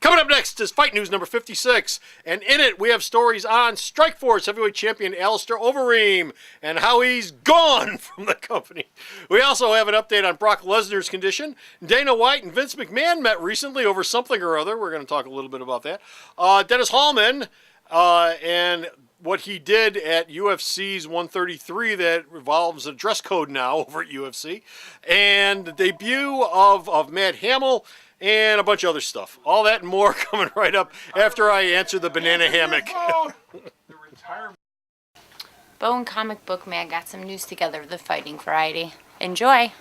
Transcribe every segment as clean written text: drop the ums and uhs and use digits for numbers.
Coming up next is Fight News number 56, and in it we have stories on Strikeforce heavyweight champion Alistair Overeem and how he's gone from the company. We also have an update on Brock Lesnar's condition. Dana White and Vince McMahon met recently over something or other. We're going to talk a little bit about that. Dennis Hallman and what he did at UFC's 133 that revolves a dress code now over at UFC, and the debut of Matt Hamill, and a bunch of other stuff. All that and more coming right up after I answer the banana hammock. Bo and Comic Book Man got some news together of the fighting variety. Enjoy!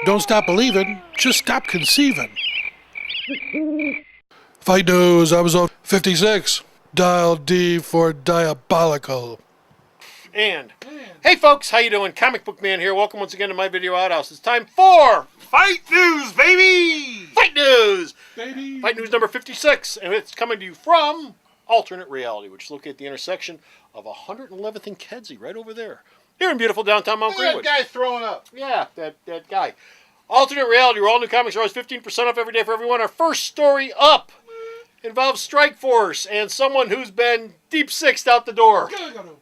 Don't stop believing, just stop conceiving. Fight News, episode 56. Dial D for diabolical. And hey folks, how you doing? Comic Book Man here. Welcome once again to my video outhouse. It's time for Fight News, baby! Fight News! Baby. Fight News number 56, and it's coming to you from Alternate Reality, which is located at the intersection of 111th and Kedzie, right over there. Here in beautiful downtown Mount Look at Greenwood. that guy throwing up. Yeah, that guy. Alternate Reality, where all new comics are always 15% off every day for everyone. Our first story up involves Strikeforce and someone who's been deep sixed out the door.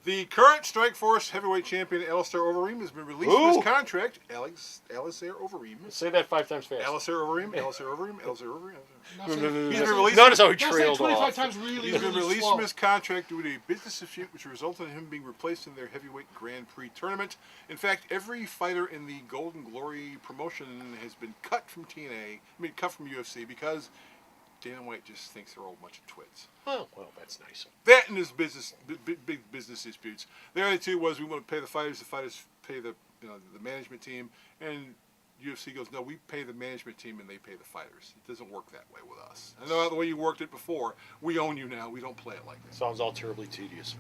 The current Strikeforce heavyweight champion, Alistair Overeem, has been released from his contract. Alistair Overeem. Say that 5 times fast. Alistair Overeem. Alistair Overeem. Alistair Overeem. He's been Notice released. how he trailed 25 off. times really, He's been really released slow. from his contract due to a business dispute, which resulted in him being replaced in their heavyweight Grand Prix tournament. In fact, every fighter in the Golden Glory promotion has been cut from cut from UFC because Dana White just thinks they're all a bunch of twits. Oh, well, that's nice. That and his business, big business disputes. The other two was we want to pay the fighters pay the management team, and UFC goes, no, we pay the management team and they pay the fighters. It doesn't work that way with us. I know the way you worked it before. We own you now. We don't play it like that. Sounds all terribly tedious.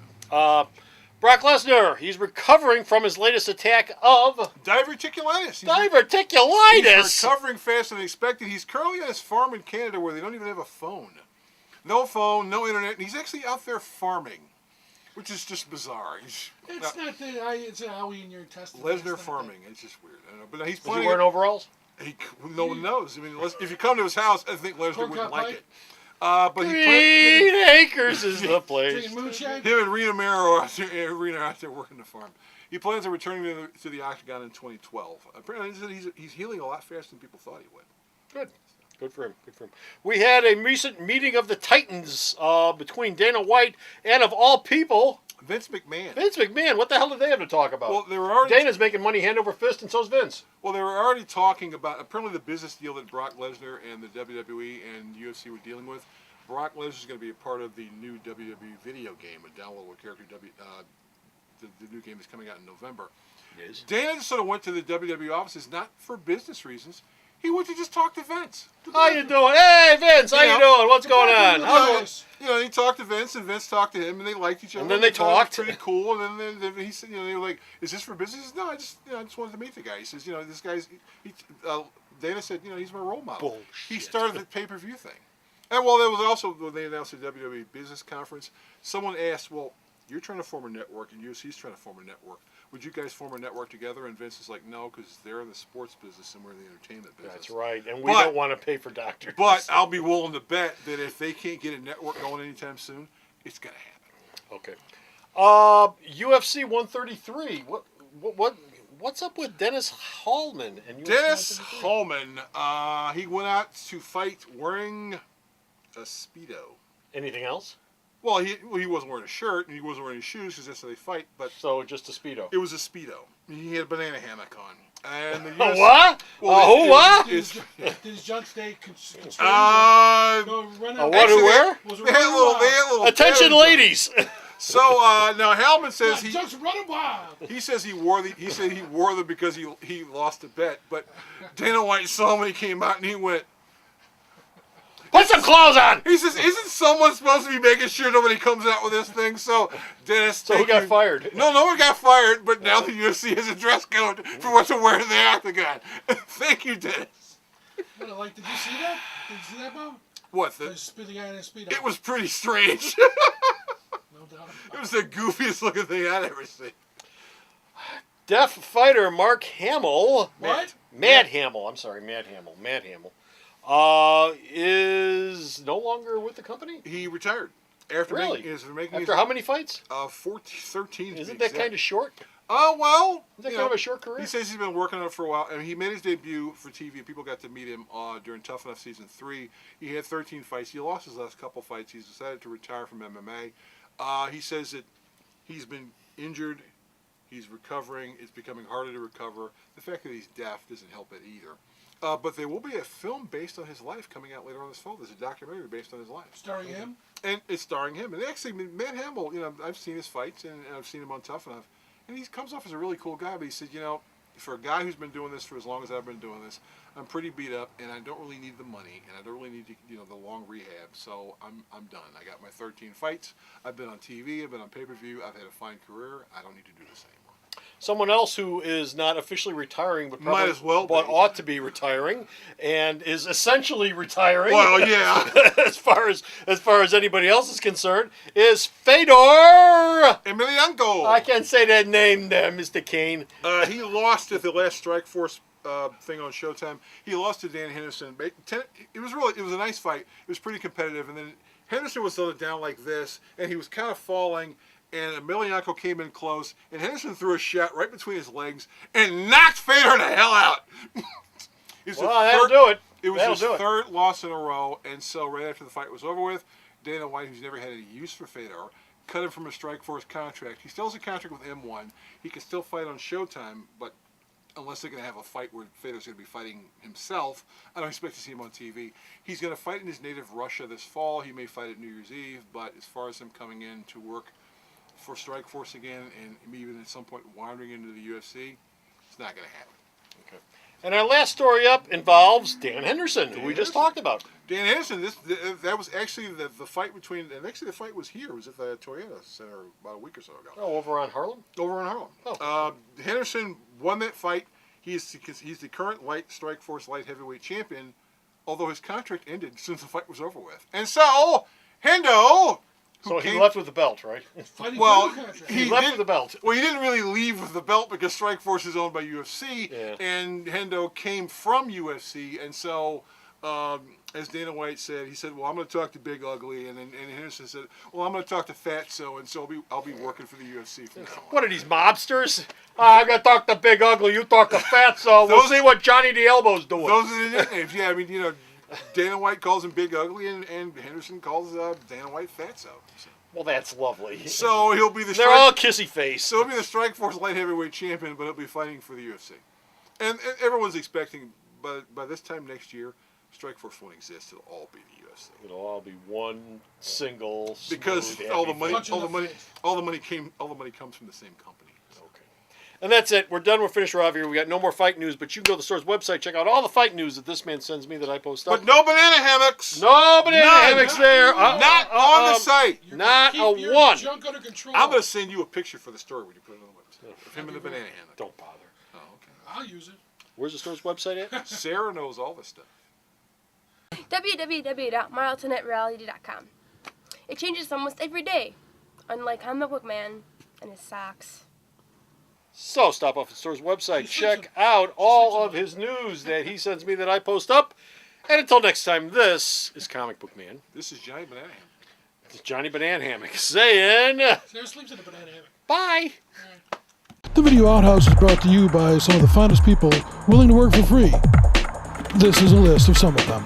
Brock Lesnar, he's recovering from his latest attack of Diverticulitis. diverticulitis. He's recovering faster than expected. He's currently at his farm in Canada where they don't even have a phone. No phone, no internet, and he's actually out there farming, which is just bizarre. It's it's an owie in your intestines. Lesnar farming. It's just weird. I don't know. But he's Is he planning. wearing overalls? No one knows. I mean, if you come to his house, I think Lesnar Corn wouldn't cob like pipe? it. But Green Acres is the place. Drinking moonshine? him and Rena Mero are out there working the farm. He plans on returning to the Octagon in 2012. Apparently, he's healing a lot faster than people thought he would. Good. Good for him. Good for him. We had a recent meeting of the Titans between Dana White and, of all people, Vince McMahon. Vince McMahon. What the hell did they have to talk about? Well, they were already. Dana's making money hand over fist, and so's Vince. Well, they were already talking about apparently the business deal that Brock Lesnar and the WWE and UFC were dealing with. Brock Lesnar is going to be a part of the new WWE video game, a downloadable character. The new game is coming out in November. Yes. Dana just sort of went to the WWE offices not for business reasons. He went to just talk to Vince. How you doing? Hey, Vince. How you doing? What's going on? He talked to Vince, and Vince talked to him, and they liked each other. And then they thought it was talked. pretty cool. And then he said, they were like, "Is this for business?" He says, "No, I just wanted to meet the guy." He says, "This guy's." Dana said, "He's my role model." Bullshit. He started the pay-per-view thing, and there was also when they announced the WWE business conference. Someone asked, "Well, you're trying to form a network, and UFC's trying to form a network. Would you guys form a network together?" And Vince is like, "No, because they're in the sports business and we're in the entertainment business." That's right. And we don't want to pay for doctors. But I'll be willing to bet that if they can't get a network going anytime soon, it's going to happen. Okay. UFC 133. What's up with Dennis Hallman and UFC Dennis 133? Hallman, he went out to fight wearing a Speedo. Anything else? Well, he wasn't wearing a shirt and he wasn't wearing any shoes because that's how they fight. But So just a Speedo. it was a Speedo. He had a banana hammock on. And the What? What? Did his junk stay constrained? Uh, Go run A out? what? Who? Where? Was it they had running little. wild? They had little. Attention, patterns on it. ladies. So now Hallman says Yeah, junk's running wild. He says he wore them because he lost a bet. But Dana White saw him when he came out and he went. Put some clothes on. He says, "Isn't someone supposed to be making sure nobody comes out with this thing?" So Dennis, So who got fired? No one got fired. But now the UFC has a dress code for what to wear in the octagon. Thank you, Dennis. Did you see that? Did you see that, Bob? What? The spitting guy in a speedo. It was pretty strange. No doubt. It was the goofiest looking thing I'd ever seen. Deaf fighter Mark Hamill. What? Mad Hamill, I'm sorry, Mad Hamill, is no longer with the company? He retired. After Really? making After how many fights? 13. Isn't that kind of short? Oh, well. Is that you kind know, of a short career? He says he's been working on it for a while, and he made his debut for TV. People got to meet him during Tough Enough Season 3. He had 13 fights. He lost his last couple fights. He's decided to retire from MMA. He says that he's been injured. He's recovering. It's becoming harder to recover. The fact that he's deaf doesn't help it either. But there will be a film based on his life coming out later on this fall. There's a documentary based on his life. Starring him? And it's starring him. And actually, Matt Hamill, I've seen his fights, and I've seen him on Tough Enough. And he comes off as a really cool guy, but he said, for a guy who's been doing this for as long as I've been doing this, I'm pretty beat up, and I don't really need the money, and I don't really need the long rehab. So I'm done. I got my 13 fights. I've been on TV. I've been on pay-per-view. I've had a fine career. I don't need to do this anymore. Someone else who is not officially retiring, but Might probably as well be. but ought to be retiring, and is essentially retiring. Well, yeah. as far as anybody else is concerned, is Fedor. Emelianenko. I can't say that name there, Mr. Kane. He lost at the last Strikeforce thing on Showtime. He lost to Dan Henderson. It was a nice fight. It was pretty competitive, and then Henderson was down like this, and he was kind of falling. And Emelianenko came in close, and Henderson threw a shot right between his legs and knocked Fedor the hell out. That'll do it. It was That'll his do it. third loss in a row, and so right after the fight was over with, Dana White, who's never had any use for Fedor, cut him from a Strikeforce contract. He still has a contract with M1. He can still fight on Showtime, but unless they're going to have a fight where Fedor's going to be fighting himself, I don't expect to see him on TV. He's going to fight in his native Russia this fall. He may fight at New Year's Eve, but as far as him coming in to work for Strikeforce again, and even at some point wandering into the UFC, it's not going to happen. Okay. And our last story up involves Dan Henderson, who we just talked about. Dan Henderson, that was actually the fight between, and actually the fight was here. It was at the Toyota Center about a week or so ago. Oh, over on Harlem? Over in Harlem. Oh. Henderson won that fight. He's the current Strikeforce light heavyweight champion, although his contract ended since the fight was over with. And so, Hendo... So he left with the belt, right? Well, he left with the belt. Well, he didn't really leave with the belt because Strikeforce is owned by UFC, and Hendo came from UFC, and so, as Dana White said, he said, "Well, I'm going to talk to Big Ugly," and Henderson said, "Well, I'm going to talk to Fatso, and so I'll be working for the UFC from now on." What are these mobsters? I'm going to talk to Big Ugly. You talk to Fatso. We'll see what Johnny the Elbow's doing. Those are the nicknames. Yeah, I mean, Dana White calls him Big Ugly, and Henderson calls Dana White Fatso. So. Well, that's lovely. So he'll be They're all kissy face. So he'll be the Strikeforce light heavyweight champion, but he'll be fighting for the UFC. And everyone's expecting, by this time next year, Strikeforce won't exist. It'll all be the UFC. It'll all be one single. Because smooth, all the money happy comes from the same company. Okay. And that's it. We're done. We're finished. We're out of here. We got no more fight news, but you can go to the store's website, check out all the fight news that this man sends me that I post up. But no banana hammocks. No banana hammocks there. Not on the site. Not a one. Junk under control. I'm going to send you a picture for the story when you put it on the website of him in the banana hammock. Don't bother. Oh, okay. I'll use it. Where's the store's website at? Sarah knows all this stuff. www.myalternetreality.com. It changes almost every day, unlike Comic Book Man and his socks. So stop off at the store's website. Check out all of his news that he sends me that I post up. And until next time, this is Comic Book Man. This is Johnny Banana Hammock. It's Johnny Banana Hammock saying Sarah sleeps in a banana hammock. bye. The Video Outhouse is brought to you by some of the finest people willing to work for free. This is a list of some of them.